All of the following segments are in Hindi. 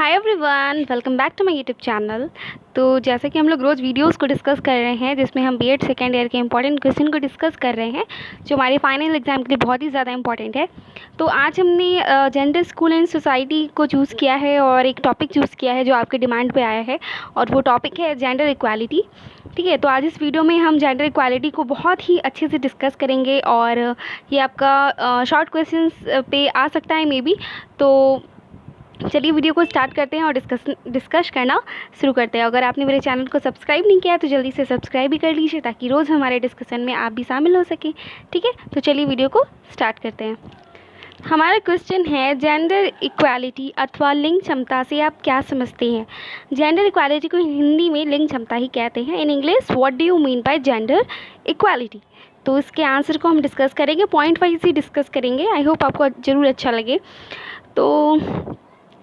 Hi everyone, welcome back to my YouTube channel. तो जैसे कि हम लोग रोज़ वीडियोस को डिस्कस कर रहे हैं जिसमें हम बीएड सेकेंड ईयर के इंपॉर्टेंट क्वेश्चन को डिस्कस कर रहे हैं जो हमारे फाइनल एग्जाम के लिए बहुत ही ज़्यादा इंपॉर्टेंट है। तो आज हमने जेंडर स्कूल एंड सोसाइटी को चूज़ किया है और एक टॉपिक चूज़ किया है जो आपके डिमांड पे आया है और वो टॉपिक है जेंडर इक्वालिटी। ठीक है, तो आज इस वीडियो में हम जेंडर इक्वालिटी को बहुत ही अच्छे से डिस्कस करेंगे और ये आपका शॉर्ट क्वेश्चंस पे आ सकता है मे बी। तो चलिए वीडियो को स्टार्ट करते हैं और डिस्कस करना शुरू करते हैं। अगर आपने मेरे चैनल को सब्सक्राइब नहीं किया तो जल्दी से सब्सक्राइब भी कर लीजिए ताकि रोज़ हमारे डिस्कशन में आप भी शामिल हो सकें। ठीक है, तो चलिए वीडियो को स्टार्ट करते हैं। हमारा क्वेश्चन है, जेंडर इक्वालिटी अथवा लिंग क्षमता से आप क्या समझते हैं। जेंडर इक्वालिटी को हिंदी में लिंग क्षमता ही कहते हैं। In English what do you mean by gender equality. तो इसके आंसर को हम डिस्कस करेंगे, पॉइंट वाइज ही डिस्कस करेंगे। आई होप आपको ज़रूर अच्छा लगे। तो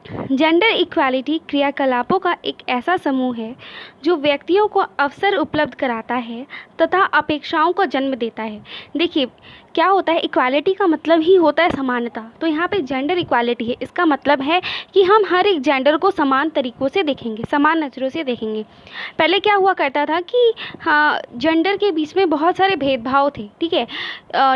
जेंडर इक्वालिटी क्रियाकलापों का एक ऐसा समूह है जो व्यक्तियों को अवसर उपलब्ध कराता है तथा अपेक्षाओं को जन्म देता है। देखिए क्या होता है, इक्वालिटी का मतलब ही होता है समानता। तो यहाँ पे जेंडर इक्वालिटी है, इसका मतलब है कि हम हर एक जेंडर को समान तरीक़ों से देखेंगे, समान नज़रों से देखेंगे। पहले क्या हुआ करता था कि हाँ, जेंडर के बीच में बहुत सारे भेदभाव थे। ठीक है,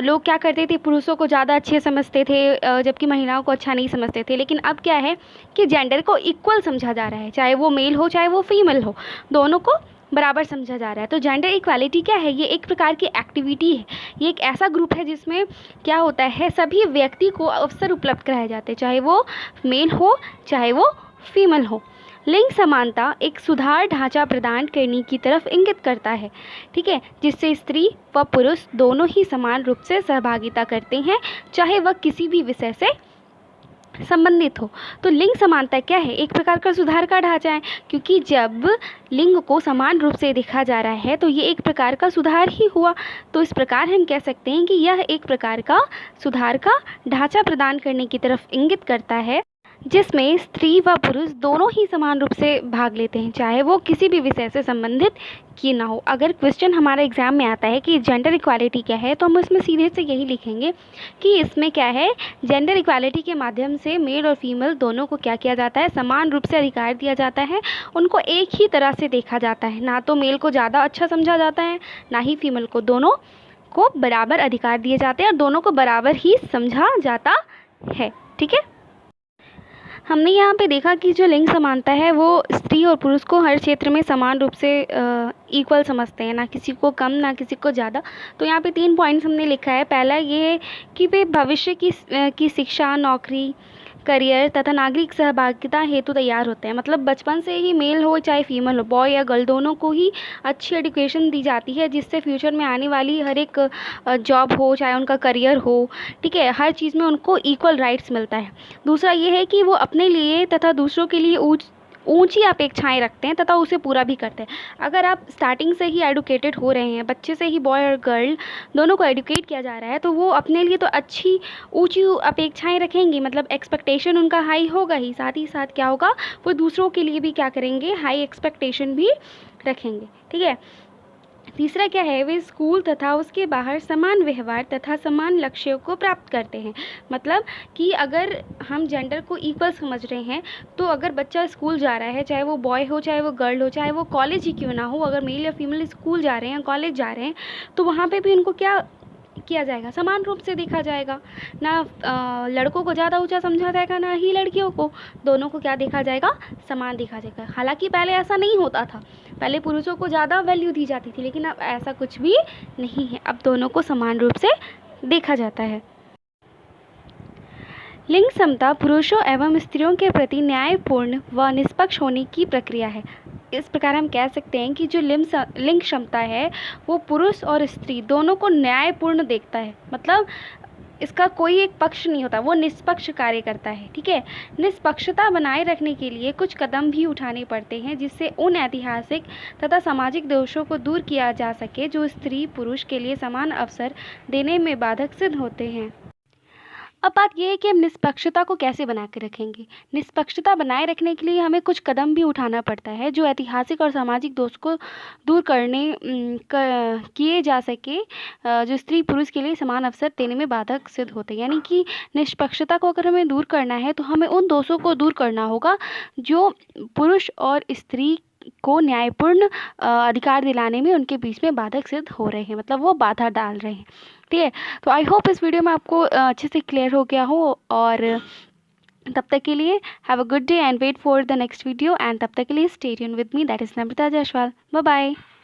लोग क्या करते थे, पुरुषों को ज़्यादा अच्छे समझते थे जबकि महिलाओं को अच्छा नहीं समझते थे। लेकिन अब क्या है कि जेंडर को इक्वल समझा जा रहा है, चाहे वो मेल हो चाहे वो फीमेल हो, दोनों को बराबर समझा जा रहा है। तो जेंडर इक्वालिटी क्या है, ये एक प्रकार की एक्टिविटी है। ये एक ऐसा ग्रुप है जिसमें क्या होता है, सभी व्यक्ति को अवसर उपलब्ध कराए जाते हैं, चाहे वो मेल हो चाहे वो फीमेल हो। लिंग समानता एक सुधार ढांचा प्रदान करने की तरफ इंगित करता है। ठीक है, जिससे स्त्री व पुरुष दोनों ही समान रूप से सहभागिता करते हैं, चाहे वह किसी भी विषय से संबंधित हो। तो लिंग समानता क्या है, एक प्रकार का सुधार का ढांचा है, क्योंकि जब लिंग को समान रूप से देखा जा रहा है तो ये एक प्रकार का सुधार ही हुआ। तो इस प्रकार हम कह सकते हैं कि यह एक प्रकार का सुधार का ढांचा प्रदान करने की तरफ इंगित करता है, जिसमें स्त्री व पुरुष दोनों ही समान रूप से भाग लेते हैं, चाहे वो किसी भी विषय से संबंधित क्यों ना हो। अगर क्वेश्चन हमारे एग्जाम में आता है कि जेंडर इक्वालिटी क्या है, तो हम उसमें सीधे से यही लिखेंगे कि इसमें क्या है, जेंडर इक्वालिटी के माध्यम से मेल और फीमेल दोनों को क्या किया जाता है, समान रूप से अधिकार दिया जाता है। उनको एक ही तरह से देखा जाता है, ना तो मेल को ज़्यादा अच्छा समझा जाता है ना ही फीमेल को। दोनों को बराबर अधिकार दिए जाते हैं और दोनों को बराबर ही समझा जाता है। ठीक है, हमने यहाँ पे देखा कि जो लिंग समानता है वो स्त्री और पुरुष को हर क्षेत्र में समान रूप से इक्वल समझते हैं, ना किसी को कम ना किसी को ज़्यादा। तो यहाँ पे 3 पॉइंट्स हमने लिखा है। पहला ये कि वे भविष्य की शिक्षा, नौकरी, करियर तथा नागरिक सहभागिता हेतु तैयार होते हैं। मतलब बचपन से ही मेल हो चाहे फीमेल हो, बॉय या गर्ल, दोनों को ही अच्छी एजुकेशन दी जाती है, जिससे फ्यूचर में आने वाली हर एक जॉब हो चाहे उनका करियर हो, ठीक है, हर चीज़ में उनको इक्वल राइट्स मिलता है। दूसरा ये है कि वो अपने लिए तथा दूसरों के लिए ऊंची अपेक्षाएं रखते हैं तथा उसे पूरा भी करते हैं। अगर आप स्टार्टिंग से ही एडुकेटेड हो रहे हैं, बच्चे से ही बॉय और गर्ल दोनों को एडुकेट किया जा रहा है, तो वो अपने लिए तो अच्छी ऊंची अपेक्षाएं रखेंगे, मतलब एक्सपेक्टेशन उनका हाई होगा ही, साथ ही साथ क्या होगा, वो दूसरों के लिए भी क्या करेंगे, हाई एक्सपेक्टेशन भी रखेंगे। ठीक है, तीसरा क्या है, वे स्कूल तथा उसके बाहर समान व्यवहार तथा समान लक्ष्यों को प्राप्त करते हैं। मतलब कि अगर हम जेंडर को इक्वल समझ रहे हैं, तो अगर बच्चा स्कूल जा रहा है, चाहे वो बॉय हो चाहे वो गर्ल हो चाहे वो कॉलेज ही क्यों ना हो, अगर मेल या फीमेल स्कूल जा रहे हैं, कॉलेज जा रहे हैं, तो वहाँ पे भी उनको क्या किया जाएगा, समान रूप से देखा जाएगा। ना लड़कों को ज़्यादा ऊंचा समझा जाएगा ना ही लड़कियों को, दोनों को क्या देखा जाएगा, समान देखा जाएगा। हालांकि पहले ऐसा नहीं होता था, पहले पुरुषों को ज़्यादा वैल्यू दी जाती थी, लेकिन अब ऐसा कुछ भी नहीं है, अब दोनों को समान रूप से देखा जाता है। लिंग समता पुरुषों एवं स्त्रियों के प्रति न्यायपूर्ण व निष्पक्ष होने की प्रक्रिया है। इस प्रकार हम कह सकते हैं कि जो लिंग क्षमता है वो पुरुष और स्त्री दोनों को न्यायपूर्ण देखता है। मतलब इसका कोई एक पक्ष नहीं होता, वो निष्पक्ष कार्य करता है। ठीक है, निष्पक्षता बनाए रखने के लिए कुछ कदम भी उठाने पड़ते हैं, जिससे उन ऐतिहासिक तथा सामाजिक दोषों को दूर किया जा सके जो स्त्री पुरुष के लिए समान अवसर देने में बाधक सिद्ध होते हैं। अब बात ये है कि हम निष्पक्षता को कैसे बना के रखेंगे। निष्पक्षता बनाए रखने के लिए हमें कुछ कदम भी उठाना पड़ता है जो ऐतिहासिक और सामाजिक दोष को दूर करने किए जा सके, जो स्त्री पुरुष के लिए समान अवसर देने में बाधक सिद्ध होते हैं। यानी कि निष्पक्षता को अगर हमें दूर करना है तो हमें उन दोषों को दूर करना होगा जो पुरुष और स्त्री को न्यायपूर्ण अधिकार दिलाने में उनके बीच में बाधक सिद्ध हो रहे हैं, मतलब वो बाधा डाल रहे हैं। ठीक है, तो आई होप इस वीडियो में आपको अच्छे से क्लियर हो गया हो। और तब तक के लिए have a good day and wait for the next video, and तब तक के लिए stay tune with me, that is Namrata Jaiswal. Bye bye.